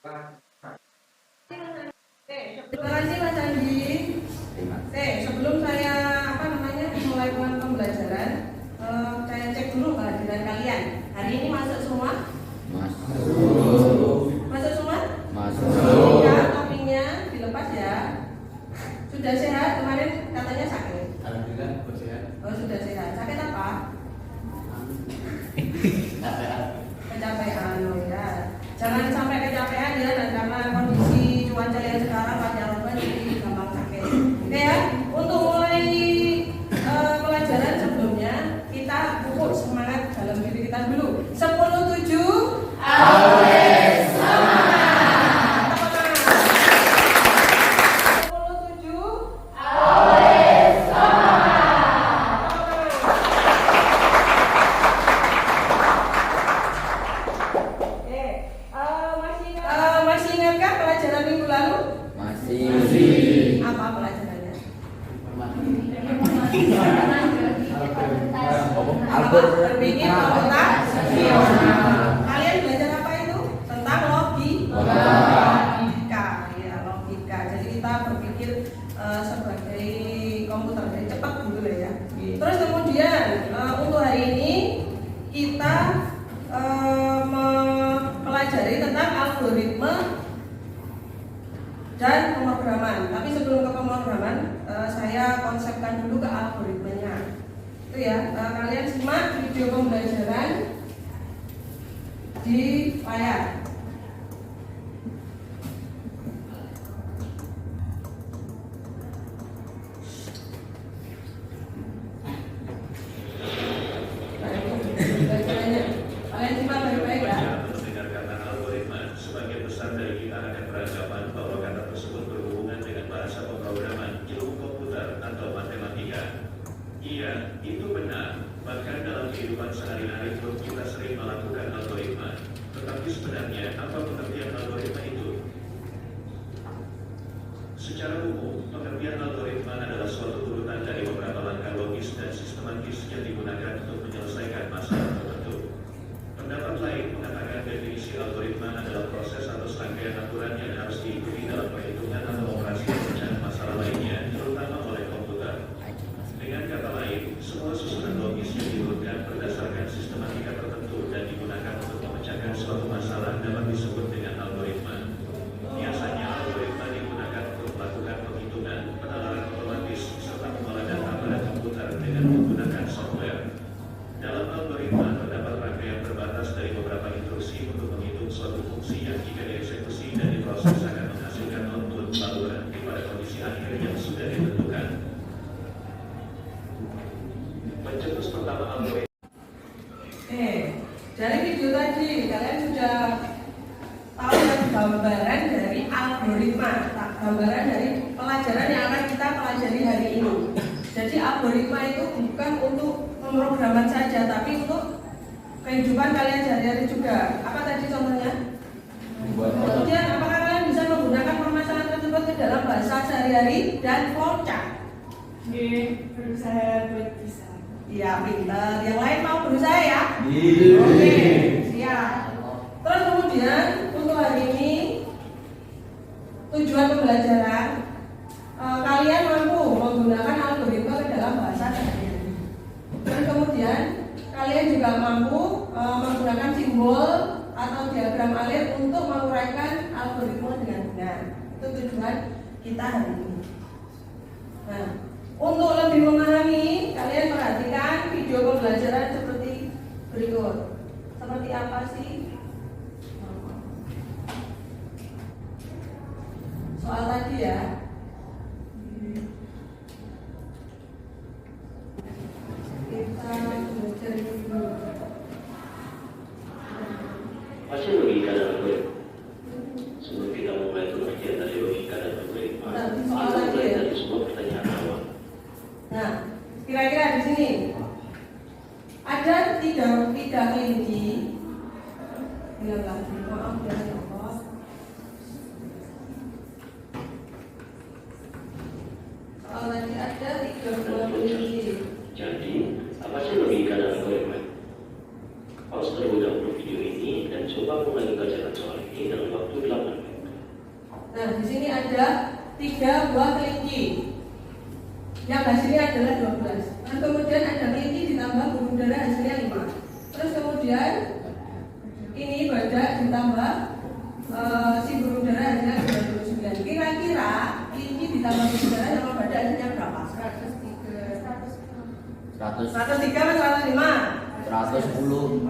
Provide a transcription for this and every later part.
Terima kasih Mas Andi. Sebelum saya mulai pembelajaran, saya cek dulu kehadiran kalian. Hari ini masuk semua? Masuk semua? Masuk. Ya, topinya dilepas ya. Sudah sehat? Kemarin katanya sakit. Alhamdulillah sehat. Oh, sudah sehat. Sakit apa? Kecapean, oh ya. Jangan sampai kecapean ya, dan karena kondisi cuaca yang sekarang pancaroba jadi gampang sakit. Oke ya, untuk mulai pelajaran sebelumnya kita pupuk semangat dalam diri kita dulu. 10-7 Always semangat. 10-7 Always semangat. Masih ingatkah pelajaran minggu lalu? Masih. Apa pelajarannya? Berpikir otak rasional. Kalian belajar apa itu? Tentang logika. Ya, logika. Jadi kita berpikir sebagai komputer, jadi cepat dulu ya. Terus kemudian untuk hari ini kita mempelajari tentang algoritma dan pemrograman. Tapi sebelum ke pemrograman, saya konsepkan dulu ke algoritmanya. Itu ya, kalian simak video pembelajaran di layar. Pembelajarannya. Kalian simak baik-baik ya. Mendengar kata algoritma, sebagian besar dari kita akan beranggapan bahwa kata tersebut berhubungan dengan bahasa pemrograman, ilmu komputer, atau matematika. Iya, itu benar. Bahkan dalam kehidupan sehari-hari pun kita sering melakukan algoritma. Tetapi sebenarnya apa pengertian algoritma itu? Secara umum, pengertian algoritma adalah suatu urutan dari beberapa langkah logis dan sistematis yang digunakan untuk menyelesaikan masalah tertentu. Pendapat lain mengatakan definisi algoritma adalah proses atau serangkaian aturan yang harus diikuti dalam perhitungan atau operasi pemecahan masalah lainnya, terutama oleh komputer. Dengan kata lain, semua susunan logis yang diurutkan berdasarkan sistematika tertentu dan digunakan untuk memecahkan suatu masalah dapat disebut dengan algoritma. Biasanya algoritma digunakan untuk melakukan penghitungan, penalaran otomatis, serta mengolah data pada komputer dengan menggunakan software. Dalam algoritma terdapat rangkaian terbatas dari beberapa instruksi untuk menghitung suatu fungsi yang jika dieksekusi dan diproses akan menghasilkan output bauran pada kondisi akhir yang sudah ditentukan. Pencetus pertama algoritma. Dari video tadi kalian sudah tahu ya gambaran dari algoritma, gambaran dari pelajaran yang akan kita pelajari hari ini. Jadi algoritma itu bukan untuk pemrograman saja, tapi untuk kehidupan kalian sehari-hari juga. Apa tadi contohnya? Kemudian apakah kalian bisa menggunakan permasalahan tersebut ke dalam bahasa sehari-hari dan flowchart? Berusaha buat bisa. Iya, pintar. Yang lain mau berusaha ya? Iya. Oke, siap. Terus kemudian untuk hari ini tujuan pembelajaran kalian mampu menggunakan algoritma ke dalam bahasa sehari-hari. Terus kemudian kalian juga mampu menggunakan simbol atau diagram alir untuk menguraikan algoritma dengan benar. Itu tujuan kita hari ini. Nah, untuk lebih memahami, kalian perhatikan video pembelajaran seperti berikut. Seperti apa sih? Soal tadi ya. Kita belajar dulu. Masih logika dan algoritma. Sebelum kita mulai pengertian dari logika dan algoritma, kita mulai dari sebuah pertanyaan awal. Nah, kira-kira di sini ada tiga kelinci. Maaf ya, Allah. Tadi ada 3 buah kelinci. Jadi, apa sih logika dan algoritma? Pause terlebih dahulu video ini dan coba mulai belajar soal ini dalam waktu 8 3 buah kelinci. Yang hasilnya adalah 12. Dan kemudian ada kelinci ditambah burung dara hasilnya 5. Terus kemudian ini badak ditambah si burung dara hasilnya 29. Kira-kira kelinci ditambah burung dara sama badak hasilnya berapa? 103 atau 105? 110.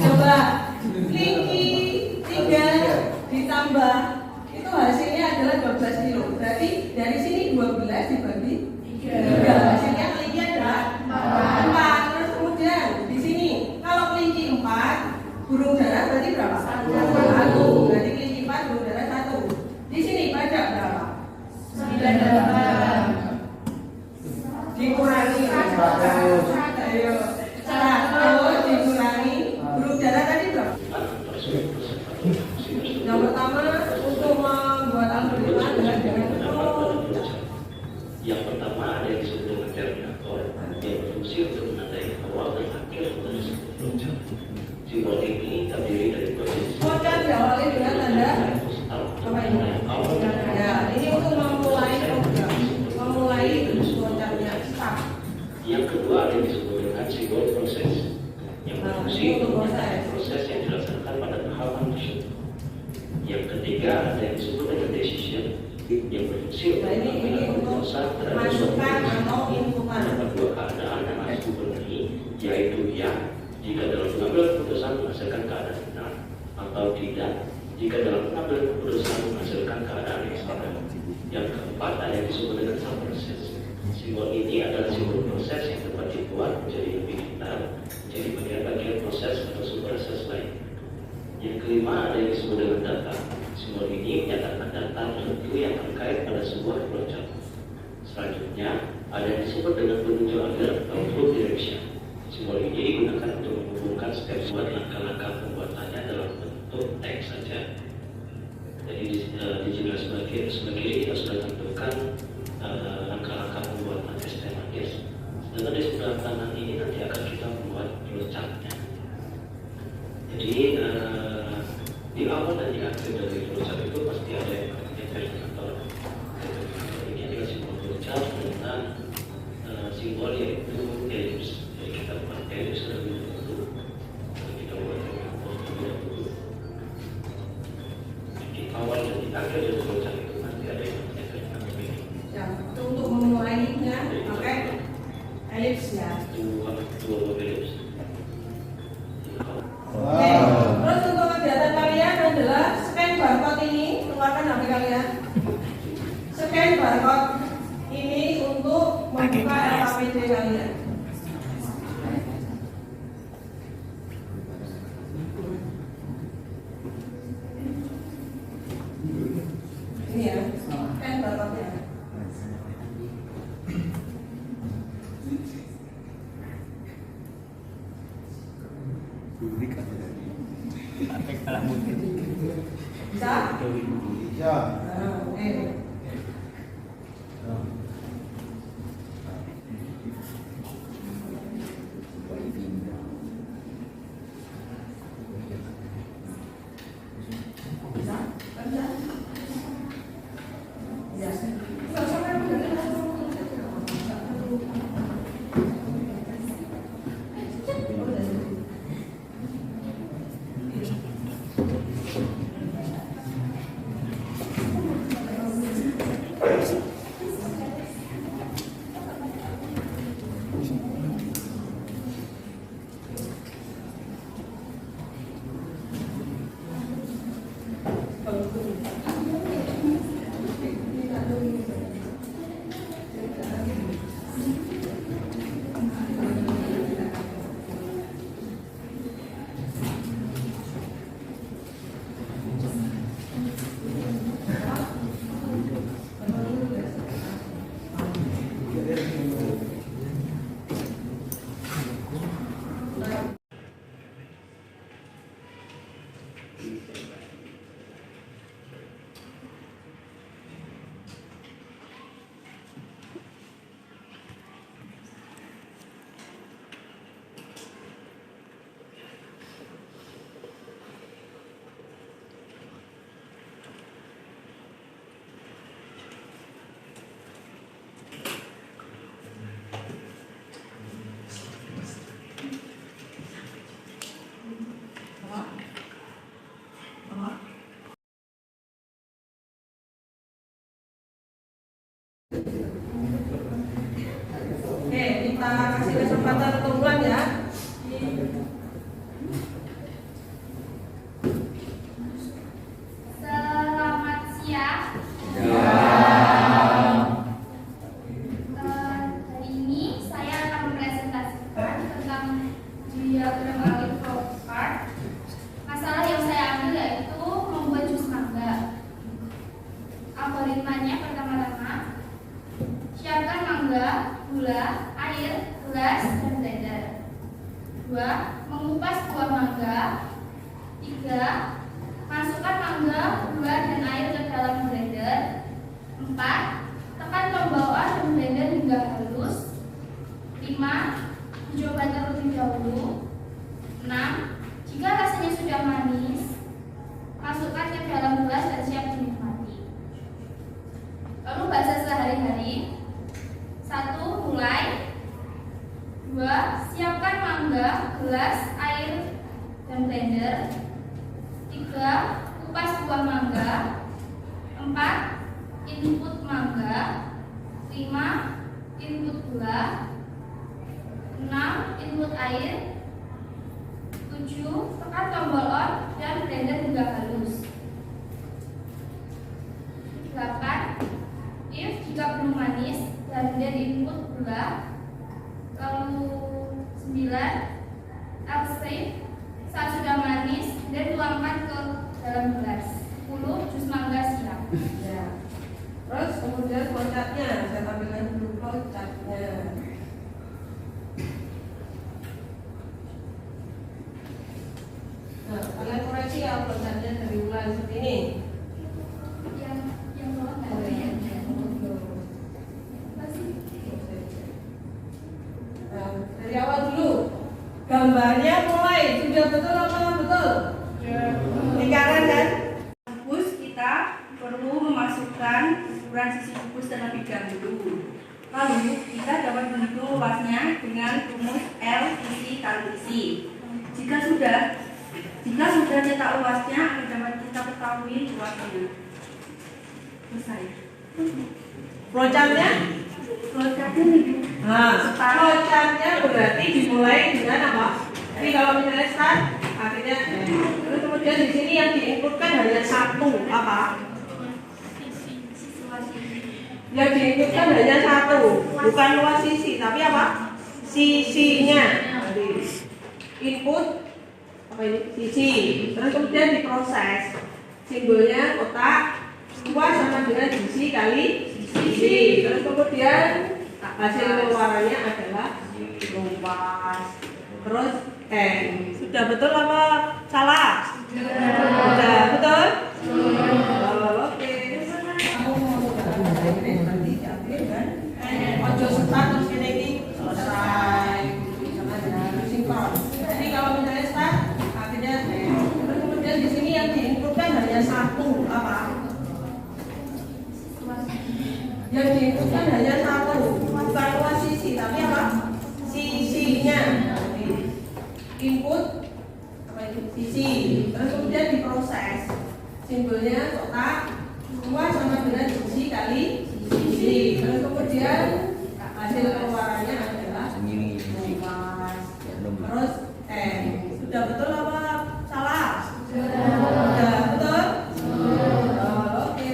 Coba kelinci 3 ditambah itu hasilnya adalah 12 kilo. Berarti dari sini 12 dibagi 3. Hasilnya kelinci ada 4. Terus kemudian di sini kalau kelinci 4, burung dara berarti berapa? 1. Berarti kelinci 4, burung dara 1. Di sini badak berapa? 9. Dikurangi 100. Ayo 100 dikurangi burung dara tadi berapa? Yang pertama untuk membuat algoritma adalah dengan yang pertama ada yang disebut dengan terminator yang berfungsi untuk menandai awal dan akhir dari sebuah proses. Simbol ini terdiri dari proses. Konten diawali dengan tanda apa ini? Ya, ini untuk memulai program, memulai kontennya start. Yang kedua ada yang disebut dengan simbol proses yang berfungsi untuk menandai proses yang dilaksanakan pada tahapan tersebut. Yang ketiga ada yang disebut dengan decision yang berfungsi Nah, ini untuk masukan atau inputan. Ada dua keadaan yang harus dipenuhi, yaitu ya jika dalam pengambilan keputusan menghasilkan keadaan benar atau tidak jika dalam pengambilan keputusan menghasilkan keadaan yang salah. Yang keempat ada yang disebut dengan subproses. Simbol ini adalah simbol proses yang dapat dibuat menjadi lebih detail, menjadi bagian-bagian proses atau subproses lain. Yang kelima ada yang disebut dengan data. Simbol ini menyatakan data tertentu yang terkait pada sebuah flowchart. Selanjutnya ada yang disebut dengan penunjuk alir atau flow direction. Simbol ini digunakan untuk menghubungkan setiap buat langkah-langkah pembuatannya dalam bentuk teks saja. Jadi di judul sebelah kiri kita sudah tentukan langkah-langkah pembuatan sistematis. Sedangkan di sebelah kanan ini nanti akan kita membuat flowchartnya. Jadi di awal dan di akhir dari flowchart itu pasti ada yang namanya terminator. Ini adalah simbol flowchart dengan simbol yaitu ellipse. Jadi kita buat ellipse terlebih dahulu. Kita buat terminator terlebih dahulu. Di awal dan di akhir dari flowchart itu pasti ada yang namanya terminator. Ya, untuk memulainya pakai ellipse ya. Dua ellipse. Oke, terus untuk kegiatan kalian adalah scan barcode ini, keluarkan HP kalian. Scan barcode ini untuk membuka LKPD kalian. Ini ya, scan barcode-nya. Bisa? Ya. Oke. Bisa? Bisa? Ya. mengupas buah mangga. 3. Masukkan mangga, buah, dan air ke dalam blender. 4. Tekan tombol on dan blender hingga halus. 5. Dicoba terlebih dahulu. 6. Jika rasanya sudah manis, masukkan ke dalam gelas dan siap dinikmati. Lalu bahasa sehari-hari. 1. Mulai. 2. Siapkan mangga, gelas, air, dan blender. 3. Kupas buah mangga. 4. Input mangga. 5. Input gula. 6. Input air. 7. Tekan tombol on dan blender hingga halus. 8. If jika belum manis, dan input gula. Lalu 9. Else saat sudah manis dan tuangkan ke dalam gelas. 10. Jus mangga siap. Ya. Terus kemudian flowchartnya, saya tampilkan dulu flowchartnya. Nah, kalian koreksi ya flowchartnya dari ulang seperti ini. Yang bawah nggak ada ya? Apa sih? Nah, dari awal dulu. Gambarnya mulai, sudah betul apa betul? Di kanan kan? Kubus kita perlu memasukkan ukuran sisi kubus terlebih dahulu. Lalu kita dapat menghitung luasnya dengan rumus L isi kali isi. Jika sudah cetak luasnya akan dapat kita ketahui luasnya. Selesai. Flowchartnya? Flowchartnya nih. Nah, flowchartnya berarti dimulai dengan apa? Jadi kalau misalnya start, akhirnya terus kemudian di sini yang diinputkan hanya satu apa? Yang diinputkan hanya satu, bukan luas sisi, tapi apa? Sisinya. Jadi input apa ini? Sisi. Terus kemudian diproses. Simbolnya kotak, luas sama dengan sisi kali sisi. Terus kemudian hasil keluarannya adalah luas. Terus sudah betul apa salah? Sudah betul? Oke. Nanti diambil kan? Ojo start terus ini selesai. Sama dengan sinkron. Jadi kalau misalnya start, akhirnya terus kemudian di sini yang diinputkan hanya satu apa? Yang diinputkan hanya satu, bukan luas sisi, tapi apa? Sisinya. Input apa itu? Sisi. Terus kemudian diproses. Simbolnya kotak, luas sama dengan sisi kali sisi. Terus kemudian hasil keluarannya adalah luas. Terus sudah betul apa salah? Sudah betul? Oke.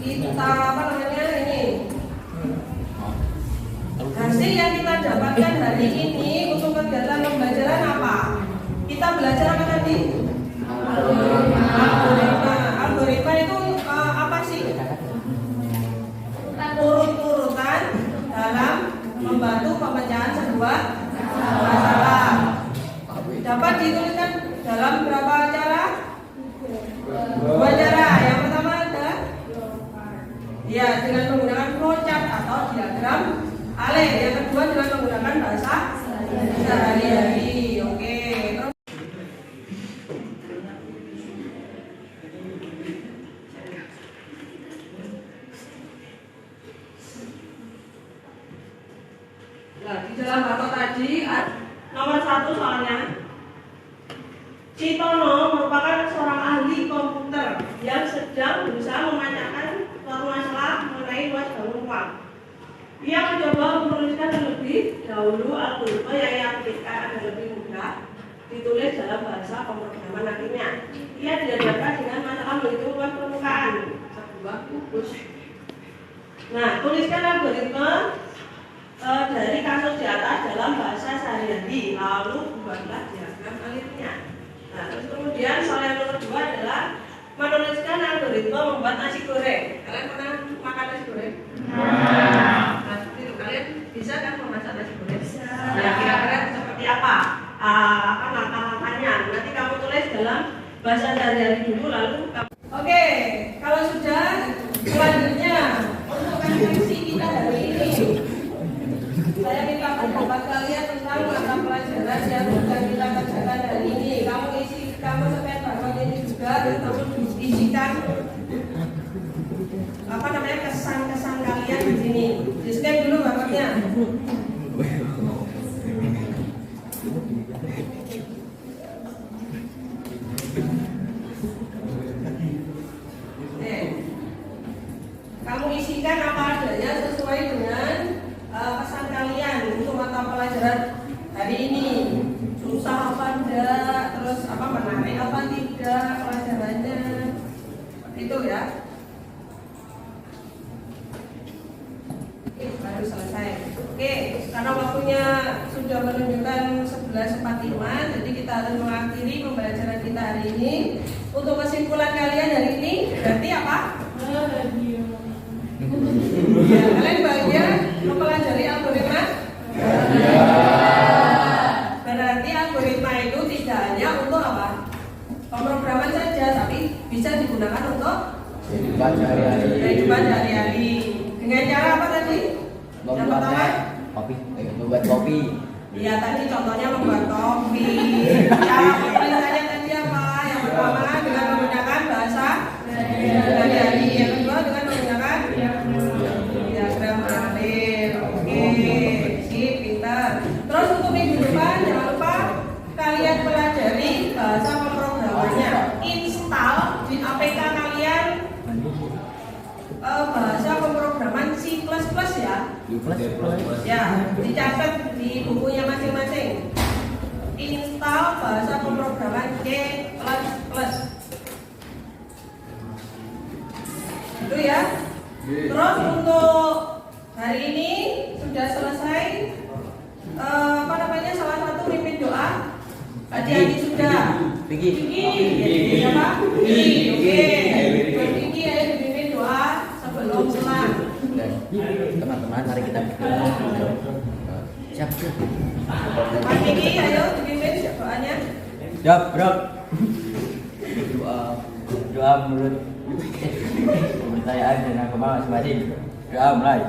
Kita apa namanya ini? Hasil yang kita dapatkan hari ini untuk kegiatan pembelajaran apa? Kita belajar apa tadi? Algoritma. Algoritma itu apa sih? Urut-urutan dalam membantu pemecahan sebuah masalah. Dapat dituliskan dalam berapa cara? Dua cara. Yang pertama adalah ya dengan menggunakan flowchart atau diagram aleh. Yang kedua dengan menggunakan bahasa sehari-hari. Oke. Nah, di dalam batok tadi nomor 1 soalnya Citono merupakan seorang ahli komputer yang sedang berusaha memecahkan suatu masalah mengenai luas bangun ruang. Ia mencoba menuliskan terlebih dahulu algoritma yang ia pikirkan agar lebih mudah ditulis dalam bahasa pemrograman nantinya. Ia dihadapkan dengan masalah menghitung luas permukaan sebuah kubus. Nah, tuliskan algoritma dari kasus di atas dalam bahasa sehari-hari, lalu buatlah diagram alirnya. Nah, terus kemudian soal yang nomor 2 adalah menuliskan algoritma membuat nasi goreng. Kalian pernah makan nasi goreng? Nah, sehari-hari dulu lalu. Oke, kalau sudah selanjutnya untuk referensi kita hari ini, saya minta pendapat kalian tentang mata pelajaran yang sudah kita kerjakan hari ini. Kamu sekian bahwa ini juga kamu isikan apa namanya kesan-kesan kalian di sini. Di scan dulu barangnya. Kamu isikan apa adanya sesuai dengan pesan kalian untuk mata pelajaran hari ini. Susah apa enggak, terus apa menarik apa tidak pelajarannya, itu ya. Oke, baru selesai. Oke, karena waktunya sudah menunjukkan 11.45, jadi kita harus mengakhiri pembelajaran kita hari ini. Untuk kesimpulan kalian hari ini berarti apa? Ya, kalian bahagia mempelajari algoritma? Berarti algoritma itu tidak hanya untuk apa? Pemrograman saja, tapi bisa digunakan untuk kehidupan sehari-hari. Dengan cara apa tadi? Yang pertama? Kopi. Membuat kopi. Iya, tadi contohnya membuat kopi. Cara penulisannya tadi apa? Yang pertama dengan menggunakan bahasa sehari-hari. Yang kedua dengan menggunakan diagram alir. Oke, sip, pintar. Terus untuk minggu depan jangan lupa kalian pelajari bahasa pemrogramannya. Install di APK kalian bahasa pemrograman C++ ya. Ya, dicatat di bukunya masing-masing. Install bahasa pemrograman C++. Itu ya. Terus untuk hari ini sudah selesai apa namanya salah satu mimpin doa. Adik-adik sudah. Pigi. Siapa? Pigi. Oke. Pigi ayo dipimpin doa sebelum pulang. Teman-teman, mari kita siap. Mas Pigi ayo dipimpin doanya. Siap, bro. Doa menurut kepercayaan dan agama masing-masing. Doa mulai.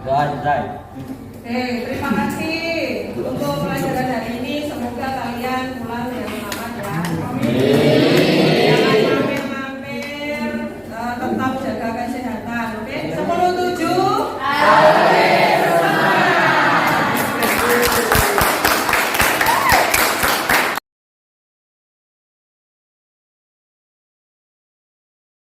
Doa selesai. Terima kasih